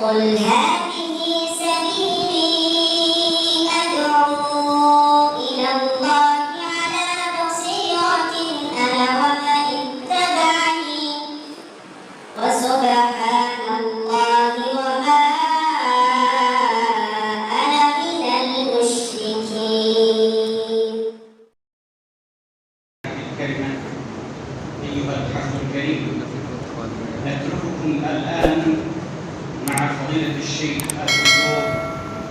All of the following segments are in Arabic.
قل هذه سبيلي أدعو إلى الله على بصيرة أنا ومن اتبعني وسبحان الله وما أنا من المشركين. الكلمة أيها الحفل الكريم، نترككم الآن مع فضيلة الشيخ الدكتور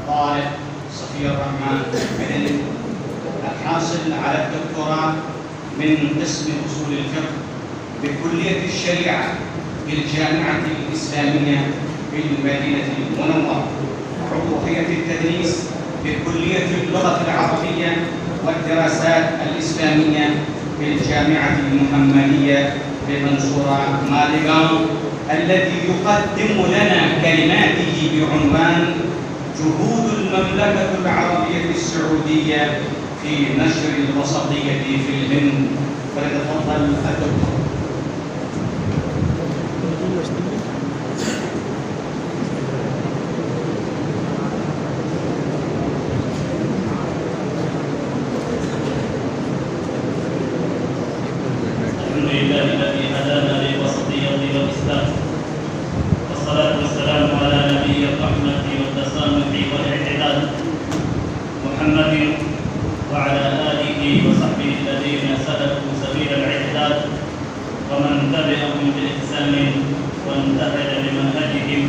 طارق صفي الرحمن المدني الحاصل على الدكتوراه من قسم أصول الفقه بكلية الشريعة بالجامعة الإسلامية بالمدينة المنورة، عضو هيئة التدريس بكلية اللغة العربية والدراسات الإسلامية بالجامعة المحمدية بمنصورة ماليغان، الذي يقدم لنا كلماته بعنوان جهود المملكة العربية السعودية في نشر الوسطية في الهند. فليتفضل الدكتور. الحمد لله الذي هدانا للوسطية والإسلام، والصلاة والسلام على نبي الرحمة والتسامح والاعتدال محمد وعلى آله وصحبه الذين سلكوا سبيل الاعتدال ومن تبعهم بإحسان وانتهج بمنهجهم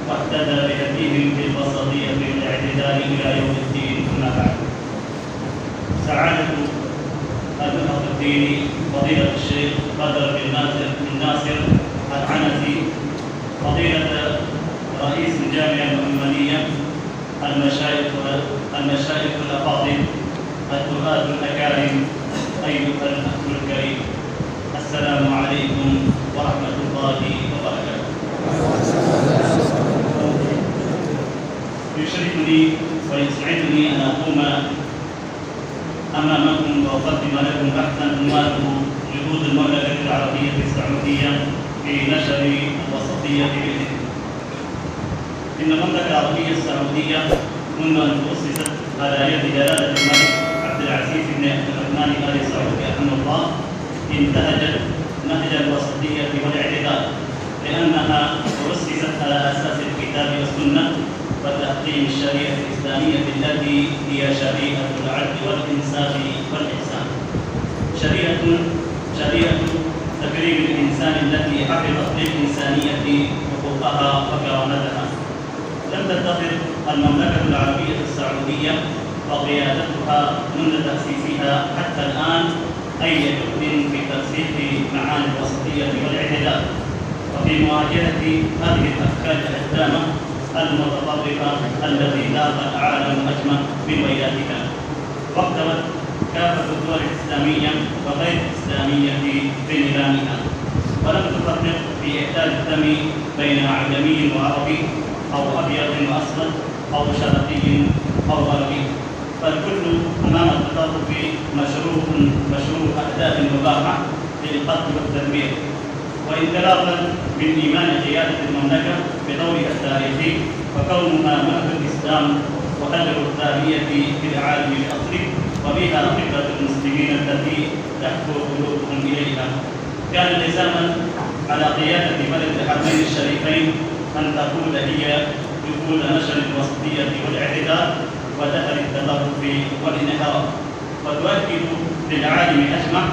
واهتدى بهديهم في الوسطية والاعتدال إلى يوم الدين. أما بعد، سعادة المرأة الديني فضيلة الشيخ بدر بن ناصر العنزي، فضيلة رئيس الجامعة المحمدية، المشايخ الأفاضل، الدعاة الأكارم، أيها الأخ الكريم، السلام عليكم ورحمة الله وبركاته. يشرفني ويسعدني أن أقوم أمامكم وأقدم لكم بحثا عنوانه جهود المملكة العربية السعودية في نشر الوسطية في الهند. إن المملكة العربية السعودية منذ أن تؤسست على يد جلالة الملك عبد العزيز بن عبد الرحمن آل سعود رحمه الله انتهجت نهج الوسطية والاعتدال، لأنها تؤسست على أساس الكتاب والسنة وتحكيم الشريعة الإسلامية التي هي شريعة العدل والإنصاف والإحسان، شريعة تكريم الإنسان التي حفظت للإنسانية حقوقها وكرامتها. لم تتخذ المملكة العربية السعودية وقيادتها منذ تأسيسها حتى الآن أي جهد في ترسيخ معاني الوسطية والاعتدال وفي مواجهة هذه الأفكار الهدامة المتطرفة التي ذاق العالم أجمع بويلاتها، واحتوت كافة الدول الإسلامية وغير الإسلامية في نظامها، ولم تفرق في إحداث الدم بين أعجمي وعربي أو أبيض وأسود أو شرقي أو غربي، فالكل أمام التطرف مشروع أهداف مباحة للقتل والتدمير. وانطلاقا من إيمان قيادة المملكة بدورها التاريخي وكونها مهد الإسلام وأجر التابعية في العالم الأصلي وبها فكرة المسلمين التي تحكو قلوبهم إليها، كان لزاما على قيادة بلد الحرمين الشريفين أن تكون هي دخول نشر الوسطية والاعتدال ودخل التطرف والانحراف، وتؤكد للعالم أجمع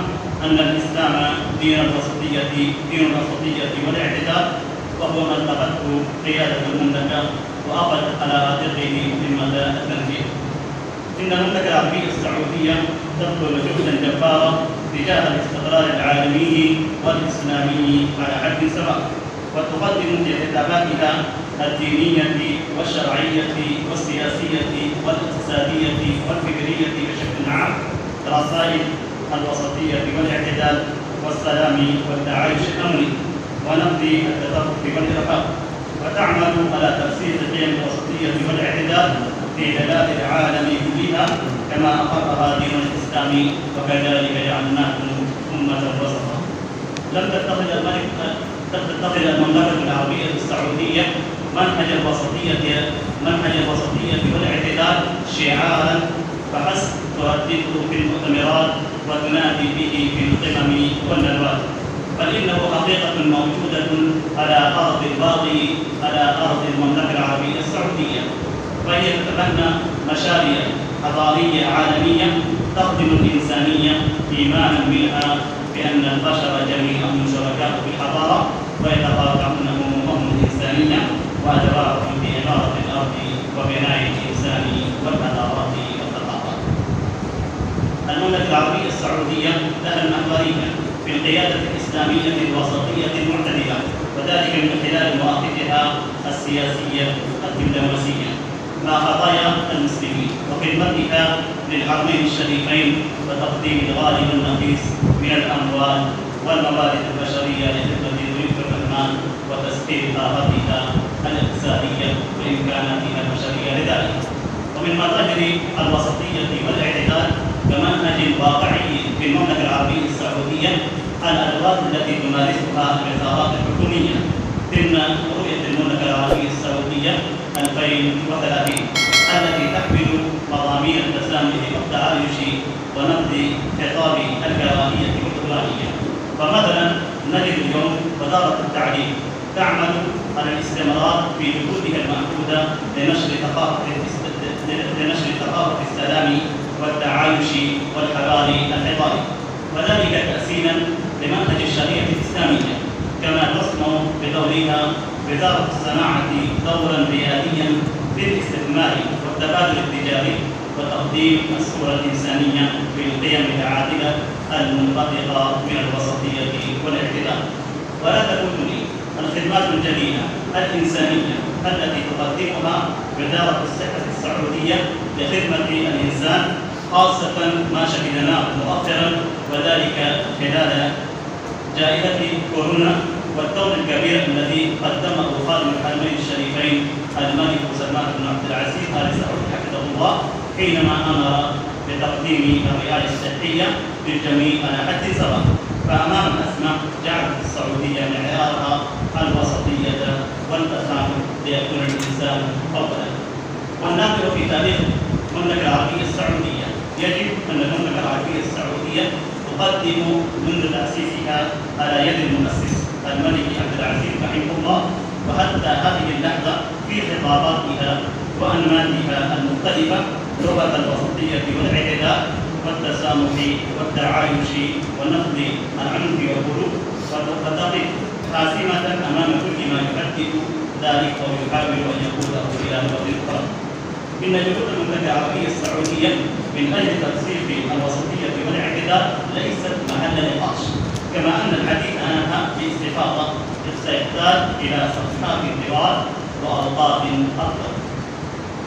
أن الإسلام دين الوسطية والاعتدال، وهو ما اتخذته قيادة المملكة وأخذت على عاتقه ذمة التنفيذ. إن المملكة العربية السعودية تبذل جهدا جبارا تجاه الاستقرار العالمي والإسلامي على حد سواء، وتقدم في خطاباتها الدينية والشرعية والسياسية والاقتصادية والفكرية بشكل عام رسائل الوسطية والاعتدال والسلام والتعايش الأمني ونقض التطرف والإرهاب، وتعمل على ترسيخ قيم الوسطية والاعتدال في بلاد العالم كلها كما أقرها دين الإسلام، وكذلك جعلناكم أمة وسطا. لم تتخذ المملكة العربية السعودية منهج الوسطية والاعتدال شعارا فحسب تردده في المؤتمرات وتنادي به في القمم والندوات، بل إنه حقيقة موجودة على أرض الباقي على أرض المملكة العربية السعودية، فهي تتبنى مشاريع حضارية عالمية تخدم الإنسانية إيمانا منها بأن البشر جميعهم شركاء في الحضارة ويتقاطعون همومهم الإنسانية وأدوارهم في عمارة الأرض وبناء الإنسان والحضارات والثقافات. المملكة العربية السعودية لها المحورية في القيادة الإسلامية الوسطية المعتدلة، وذلك من خلال مواقفها السياسية الدبلوماسية مع قضايا المسلمين وخدمتها للحرمين الشريفين وتقديم الغالي والنفيس من الأموال والموارد البشرية لخدمة ضيوف الرحمن وتسخير طاقتها الاقتصادية وإمكاناتها البشرية لذلك. ومن مظاهر الوسطية والاعتدال كمنهج واقعي في المملكة العربية السعودية الأدوات التي تمارسها الوزارات الحكومية ضمن رؤية المملكة العربية السعودية 2030 التي تحمل مضامين التسامح والتعايش ونقد خطاب الكراهية والكراهية. فمثلا نجد اليوم وزارة التعليم تعمل على الاستمرار في جهودها المعهودة لنشر ثقافة السلام والتعايش والحضارة الحضاري، وذلك تأسيسا لمنهج الشريعة الإسلامية، كما تصنع بدورها وزارة الصناعة دورا رياديا في الاستثمار والتبادل التجاري وتقديم الصورة الإنسانية بالقيم العادلة المنبثقة من الوسطية والاعتدال. ولا تفوتني الخدمات الجليلة الإنسانية التي تقدمها وزارة الصحة السعودية لخدمة الإنسان، خاصة ما شهدناه مؤخرا وذلك خلال جائحة كورونا والدور الكبير الذي قدمه خادم الحرمين الشريفين الملك سلمان بن عبد العزيز آل سعود حفظه الله حينما أمر بتقديم الرعاية الصحية للجميع على حد سواء. فأمام الأزمة جعلت السعودية معيارها الوسطية والتسامح ليكون الإنسان أولا. والناظر في تاريخ المملكة العربية السعودية يجب أن المملكة العربية السعودية تقدم منذ تأسيسها على يد المؤسس الملك عبد العزيز رحمه الله وحتى هذه اللحظة في خطاباتها وأنماطها المختلفة لغة الوسطية والاعتدال والتسامح والتعايش ونقد العنف والغلو، وتقف حاسمة أمام كل ما يحدد ذلك أو يحاول أن يقوده إلى نقطة أخرى. إن جهود المملكة العربية السعودية من أجل ترسيخ الوسطية والاعتدال ليست محل نقاش، كما أن الحديث عنها باستفاضة سيحتاج إلى صفحات طوال وأوقات أكثر.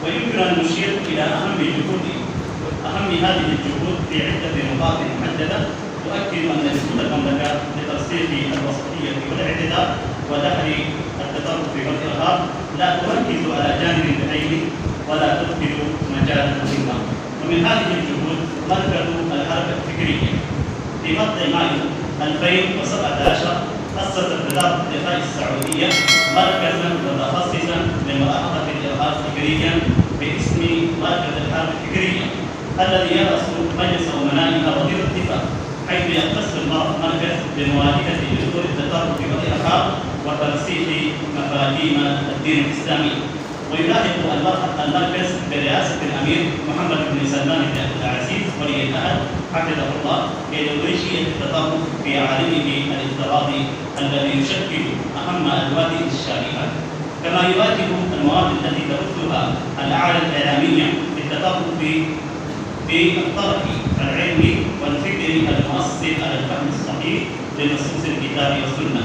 ويمكن أن نشير إلى أهم هذه الجهود في عدة نقاط محددة تؤكد أن جهود المملكة لترسيخ الوسطية والاعتدال ودحر التطرف والإرهاب لا تركز على جانب بعينه ولا تدخل مجالا مهما. ومن هذه الجهود مركز الحركة الفكرية. في مطلع مايو 2017 أسست وزارة الدفاع السعودية مركزا متخصصا لملاحظة الإرهاب فكريا باسم مركز الحركة الفكرية، الذي يرأس مجلس أمنائها وزير الدفاع، حيث يختص المركز بمواجهة جذور التطرف والإرهاب وترسيخ مفاهيم الدين الإسلامي. ويلاحق المركز برئاسة الأمير محمد بن سلمان بن عبد العزيز ولي العهد حفظه الله إيديولوجية التطرف في عالمه الافتراضي الذي يشكل أهم الوادي الشائعة، كما يواجه المواد التي تبثها الأعلى الإعلامية للتطرف بالطرح العلمي والفكري المؤثر على الفهم الصحيح لنصوص الكتاب والسنة.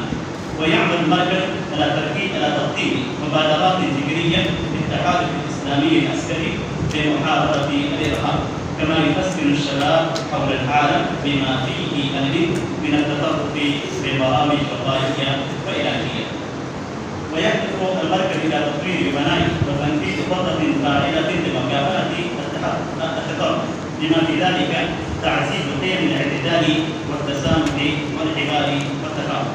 ويعمل المركز على تقديم مبادرات فكرية للتحالف الإسلامي العسكري لمحاربة الإرهاب، كما يفسر الشباب حول العالم بما فيه الهند من التطرف ببرامج وظائفية وإلهية. ويهدف المركز إلى تطوير بناء وتنفيذ خطط فاعلة لمكافحة التطرف، بما في ذلك تعزيز قيم الاعتدال والتسامح والحوار والتفاهم،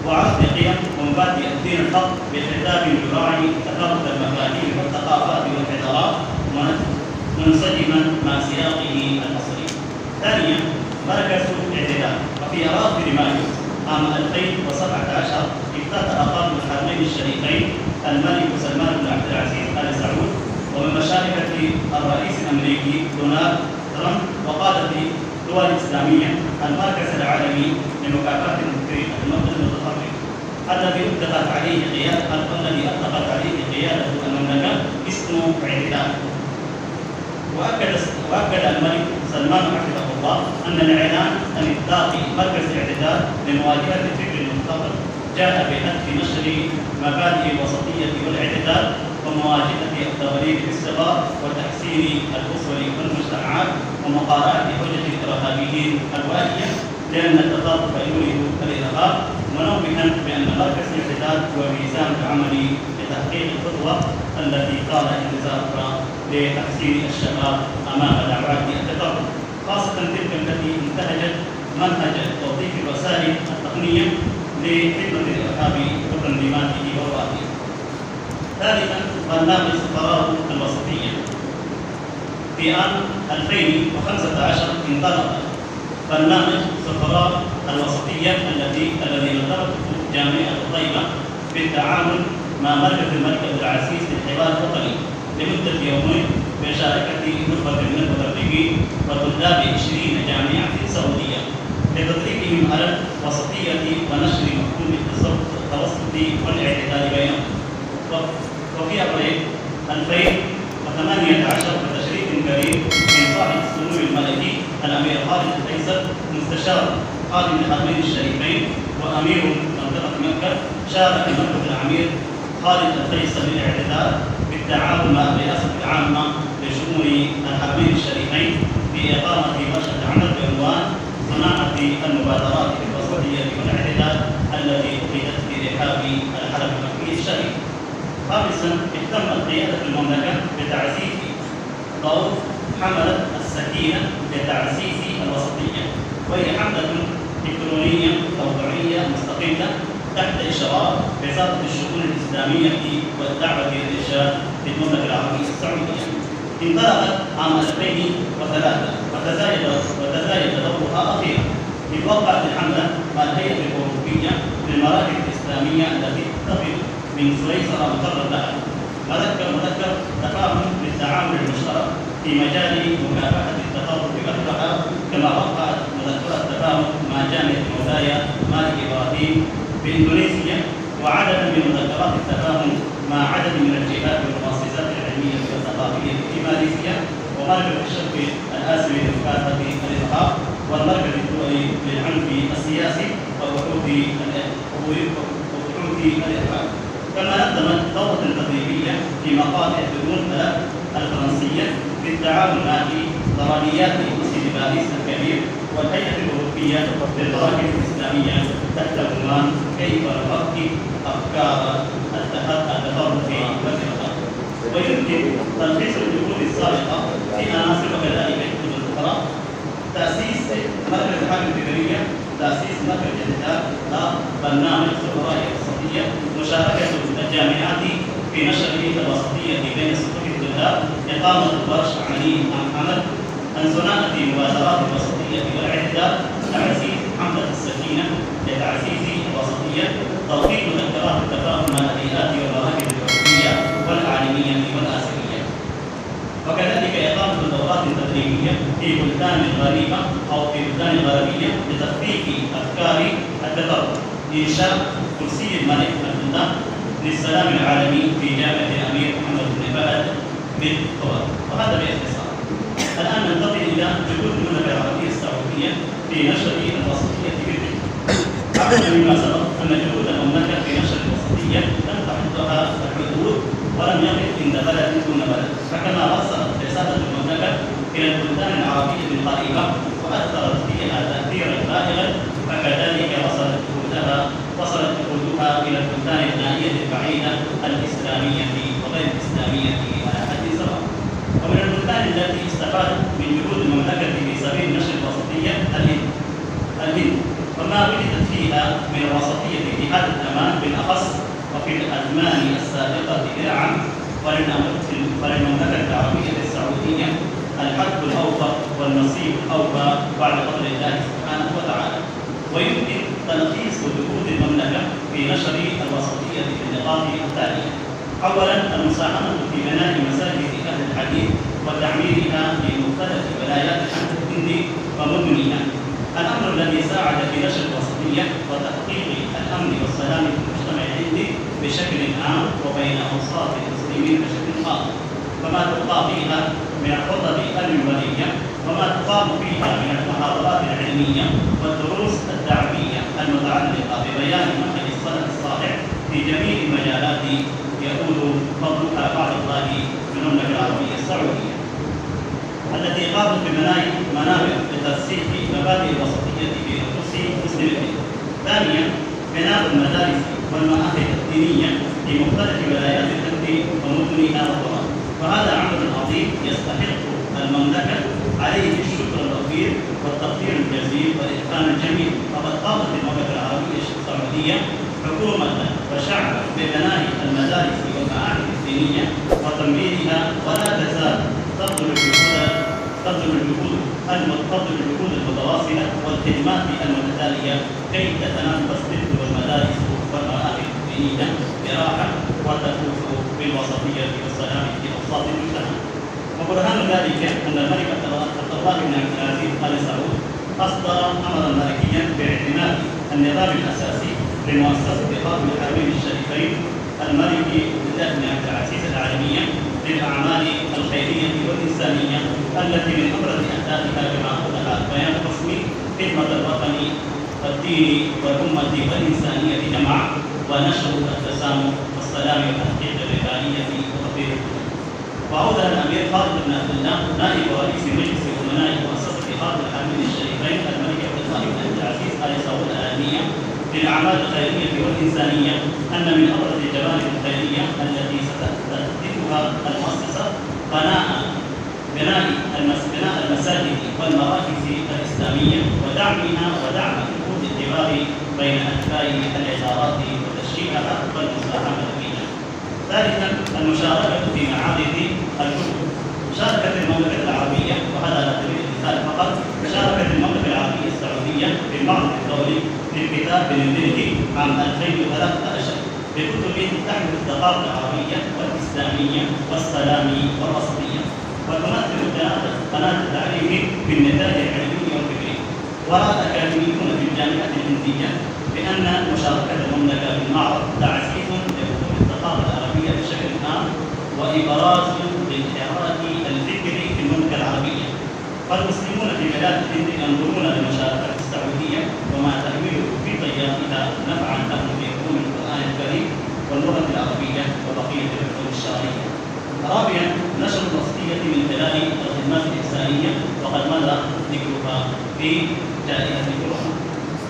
وعرض قيم ومبادئ الدين الحق بخطاب يراعي تفاوت المفاهيم والثقافات والحضارات منسجما مع سياقه الأصلي. ثانيا، مركز الاعتدال. وفي أواخر مايو عام 2017 افتتح قائد الحرمين الشريفين الملك سلمان بن عبد العزيز آل سعود ومن مشاركة الرئيس الأمريكي دونالد ترامب وقادة الدول الإسلامية المركز العالمي لمكافحة المجرمين المتطرف الذي أطلقت عليه قيادة المملكة اسمه اعتدال. وأكد الملك سلمان حفظه الله أن الإعلان عن إطلاق مركز الاعتدال لمواجهة الفكر المتطرف جاء بهدف نشر مبادئ الوسطية والاعتدال ومواجهة التغريب في الصغار وتحسين الأسر والمجتمعات ومقارعة حجج الإرهابيين الواهية لأن التطرف يورث الإرهاب، منوها بأن مركز الاعتدال هو ميزان العمل لتحقيق الخطوة التي قال انتظارها لتحسين الشباب أمام دعوات التطرف، خاصة تلك التي انتهجت منهج توظيف الوسائل التقنية لخدمة الإرهاب وتنظيماته ووافيه. ثالثا، برنامج سفراء الوسطية. في عام 2015 انطلق برنامج سفراء الوسطية الذي نظمته جامعة طيبة بالتعاون مع مركز الملك عبد العزيز للحوار الوطني لمدة يومين بمشاركة نخبة من المدربين وطلاب 20 جامعة سعودية لتدريبهم على الوسطية ونشر مفهوم التوسط والاعتدال بينهم. وفي أبريل 2018 بتشريف كريم من صاحب السمو الملكي الأمير خالد الفيصل مستشار خادم الحرمين الشريفين وأمير منطقة مكة، شارك المركز الأمير خالد الفيصل للاعتدال بالتعاون مع الرئاسة العامة لشؤون الحرمين الشريفين في إقامة ورشة عمل بعنوان صناعة المبادرات الوسطية والاعتدال التي أخذت في رحاب الحرم المكي الشريف. خامسا، اهتمت قيادة المملكة بتعزيز دور حملة السكينة لتعزيز الوسطية، وهي حملة إلكترونية توقيعية مستقلة تحت إشراف وزارة الشؤون الإسلامية والدعوة للإرشاد في المملكة العربية السعودية. انطلقت عام 2003 وتزايد دورها أخيرا إذ وقعت الحملة مع الهيئة الأوروبية للمراكز الإسلامية التي تقف من سويسرا مقر لها مذكر تفاهم للتعاون المشترك في مجال مكافحة التطرف وحدها، كما وقعت مذكرة تفاهم مع جامعة مولاي مالك إبراهيم بإندونيسيا وعدد من مذكرات التفاهم مع عدد من الجهات والمؤسسات العلمية والثقافية في ماليزيا ومركز الشرق الآسيوي لمكافحة الإرهاب والمركز الدولي للعنف السياسي وبحوث الإرهاب. كما نظمت دورة تدريبية في مقاطع بدون الفرنسية بالتعاون مع ضربيات مسجد باريس الكبير والهيئة الأوروبية للمراكز الإسلامية تحت عنوان كيف نفكك أفكار التطرف والإرهاب. ويمكن تلخيص الجهود السابقة في عناصر وكذلك الجهود الأخرى: تأسيس مركز الحرب الفكرية، تأسيس مركز الاعتدال، برنامج سفراء الوسطية، مشاركة الجامعات في نشر الوسطية بين صفوف الطلاب، إقامة ورش عملية عن عمل عن صناعة مبادرات الوسطية والاعتدال، تعزيز حملة السكينة لتعزيز الوسطية، توفير مذكرات التفاهم مع الهيئات والمراكز الحكومية والعالمية والآسيوية، وكذلك إقامة دورات تدريبية في بلدان غريبة أو في بلدان غربية لتخفيف أفكار التطرف، إنشاء كرسي الملك عبدالله للسلام العالمي في جامعة الأمير محمد بن فهد بالكويت. وهذا باختصار. الآن ننتقل إلى جهود المملكة العربية السعودية في نشر الوسطية في الفكر. أعلم مما سبق أن جهود المملكة في نشر الوسطية لم تحدها الحدود ولم يقف عند بلد دون بلد، فكما وصلت رسالة المملكة إلى البلدان العربية القريبة وأثرت فيها تأثيرا بالغا، فكذلك وصلت جهودها إلى البلدان النائية البعيدة الإسلامية وغير الإسلامية على حد سواء. ومن البلدان التي استفادت من جهود المملكة في سبيل نشر الوسطية الهند، وما وجدت فيها من الوسطية في جهات الأمان بالأخص وفي الأزمان السابقة درعا، فللمملكة العربية السعودية الحد الأوفر والنصيب الأوفر بعد فضل الله سبحانه وتعالى. ويمكن تلخيص جهود المملكة في نشر الوسطية في النقاط التالية: أولاً، المساهمة في بناء مساجد أهل الحديث وتعميرها في مختلف ولايات الهند ومدنها، الأمر الذي ساعد في نشر الوسطية وتحقيق الأمن والسلام في المجتمع الهندي بشكل عام وبين أوساط المسلمين بشكل خاص، فما تلقى فيها من الخطب المنبرية وما تقام فيها من المحاضرات العلمية والدروس الدعوية المتعلقة ببيان منهج السلف الصالح في جميع المجالات يقول فضلها بعد الله من المملكة العربية السعودية، التي قامت بمنابر لترسيخ مبادئ الوسطية في نفوس المسلمين. ثانيا، بناء المدارس والمعاهد الدينية في مختلف ولايات الهند ومدنها وقرى، وهذا عمل عظيم يستحق المملكة عليه الشكر الوفير والتقدير الجزيل والإحسان الجميل. فقد قامت المملكة العربية السعودية حكومة وشعبا ببناء المدارس والمعاهد الدينية وتمويلها، ولا تزال تبذل الجهود المتواصلة والخدمات المتتالية كي تتنافس تلك المدارس والمعاهد الدينية براحة وتفوز بالوسطية والسلام في أوساط المجتمع. وبرهان ذلك أن الملك عبد الله بن عبد العزيز آل سعود أصدر أمرا ملكيا باعتماد النظام الأساسي لمؤسسة خادم الحرمين الشريفين الملك عبد الله بن عبد العزيز العالمية للأعمال الخيرية والإنسانية، التي من أبرز أهدافها كما أوضح البيان الرسمي خدمة الوطن والدين والأمة والإنسانية جمعاء، ونشر التسامح والسلام وتحقيق الرفاهية وتطوير الدول. وأوضح الأمير خالد بن عبد الله نائب رئيس مجلس أمناء مؤسسة خادم الحرمين الشريفين الملك عبد الله بن عبد العزيز آل سعود العالمية للأعمال الخيرية والإنسانية أن من أبرز الجوانب الخيرية التي ستهدفها المؤسسة بناء المساجد والمراكز الإسلامية ودعمها ودعم جهود الحوار بين أتباع العبارات وتشجيعها والمساهمة فيها. ثالثا، المشاركة في معارض الكتب. شاركت المملكة العربية، وهذا على سبيل المثال فقط، شاركت المملكة العربية السعودية في المعرض الدولي للكتاب بنيويورك عام 2013 بكتب تحمل الثقافة العربية والإسلامية والسلام والوسطية، وتمثل قناة التعليم بالنتاج العلمي والفكري. ورأى أكاديميون في الجامعة الهندية بأن مشاركة المملكة في المعرض تعزيز لكتب الثقافة العربية بشكل عام وإبراز للانحراف الفكري في المملكة العربية. فالمسلمون في بلاد الهند ينظرون لمشاركة السعودية وما تحمله في طياتها نفعا لهم في علوم القرآن الكريم واللغة العربية وبقية العلوم الشرعية. رابعا، نشر الوسطية من خلال الخدمات الإحسانية، وقد مضى ذكرها في جائزة القرآن.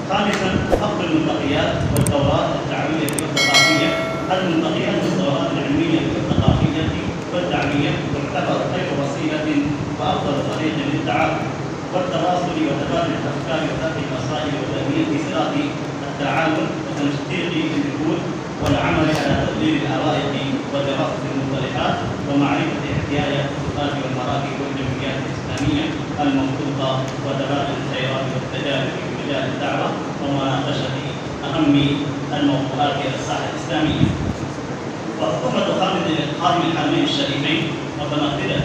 خامسا، حق الملتقيات والدورات التعليمية والثقافية. الملتقيات والدورات العلمية والثقافية والتعليمية تعتبر خير وسيلة وأفضل طريق للتعاون والتواصل وتبادل الأفكار وفتح المصائب وتنمية صراط التعاون وتشجيع الجهود والعمل على تقليل العوائق ودراسة المصطلحات ومعرفة احتياج الخطوات والمراكز والجمعيات الإسلامية الموثوقة وتبادل الخيرات والتجارب في مجال الدعوة ومناقشة أهم الموضوعات على الساحة الإسلامية. وحكومة خادم الحرمين الشريفين متمثلة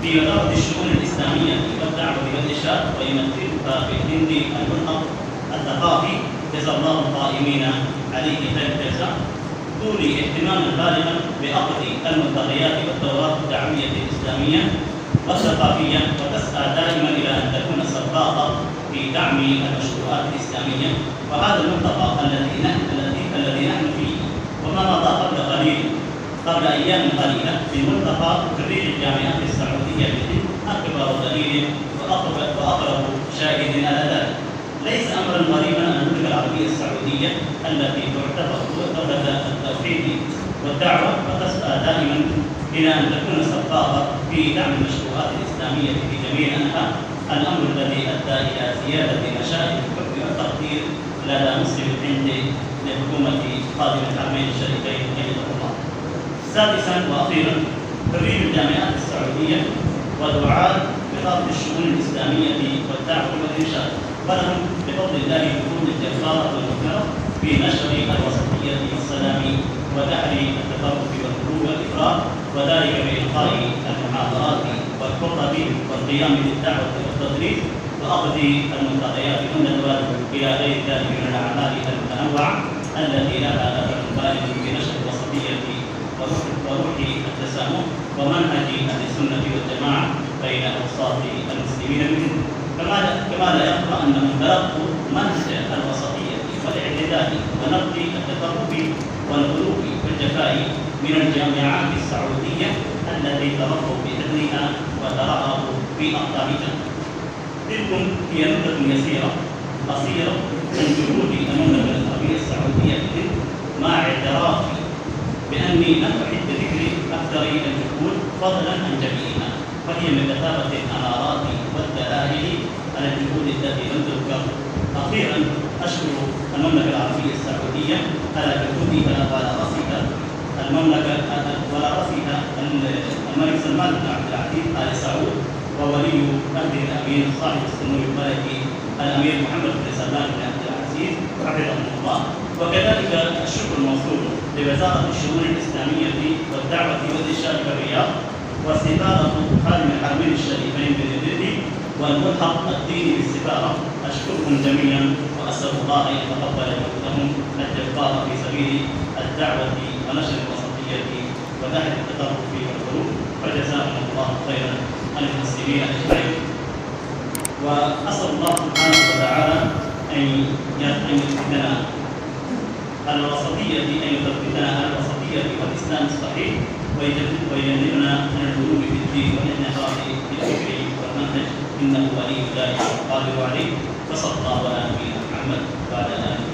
في وزارة الشؤون الإسلامية والدعوة والإرشاد، ويمثلها في الهند الملحق الثقافي جزا الله القائمين عليه خير الجزاء، تولي اهتماما بالغا بعقد الملتقيات والدورات الدعوية الإسلامية والثقافية، وتسعى دائما إلى أن تكون سباقة في دعم المشروعات الإسلامية. وهذا الملتقى الذي نحن فيه وما مضى قبل أيام قليلة في ملتقى خريج الجامعات السعودية بالهند أكبر دليل وأقرب شاهد على ذلك. ليس أمرا غريبا أن المملكة العربية السعودية التي تعتبر دولة التوحيد والدعوة وتسعى دائما إلى أن تكون سباقة في دعم المشروعات الإسلامية في جميع أنحاء، الأمر الذي أدى إلى زيادة مشاهد الحب والتقدير لدى مسلم الهند لحكومة خادم الحرمين الشريفين أيضا الله. سادسا وأخيرا تدريب الجامعات السعودية ودعاة بطاقة الشؤون الإسلامية والدعوة والإرشاد، ولهم بفضل الله جهود الجبارة والمثمرة في نشر الوسطية والسلام ودحر التفرق والخروج والإفراط، وذلك بإلقاء المحاضرات والخطب والقيام بالدعوة والتدريس وأخذ المنتديات والندوات إلى غير ذلك من الأعمال المتنوعة التي لها أثر بالغ في نشر الوسطية وروح التسامح ومنهج أهل السنة والجماعة بين أوساط المسلمين منهم. كما لا يخفى أن منطلق منهج الوسطية والاعتدال ونقد التطرف والغلو والجفاء من الجامعات السعودية التي ترغب بإذنها وترغب في أقطارها. تلكم هي نقطة يسيرة قصيرة من جهود المملكة العربية السعودية مع اعترافي بأني لم أحد ذكر أكثر الجهود فضلا عن جميعها، فهي من مثابة الأمارات والدلائل على الجهود التي لم تذكر. أخيرا أشكر المملكة العربية السعودية على جهودها وعلى رأسها المملكة وعلى رأسها الملك سلمان بن عبد العزيز آل سعود وولي عهد الأمير صاحب السمو الملكي الأمير محمد بن سلمان بن عبد العزيز حفظه الله. وكذلك الشكر الموصول لوزارة الشؤون الإسلامية والدعوة والإرشاد بالرياض والسفارة خادم الحرمين الشريفين بالرياض والملحق الديني بالسفارة. أشكركم جميعا وأسأل الله أن يتقبل جهودهم الجبار في سبيل الدعوة ونشر الوسطية ودحر التطرف والخروج، وجزاهم الله خيرا عن المسلمين أجمعين. وأسأل الله سبحانه وتعالى أن يثبتنا الوسطية والإسلام الصحيح، ويجنبنا من الغلو في الدين والانحراف في الفكر والمنهج، إنه ولي ذلك القادر عليه. وصلى الله على نبينا محمد وعلى آله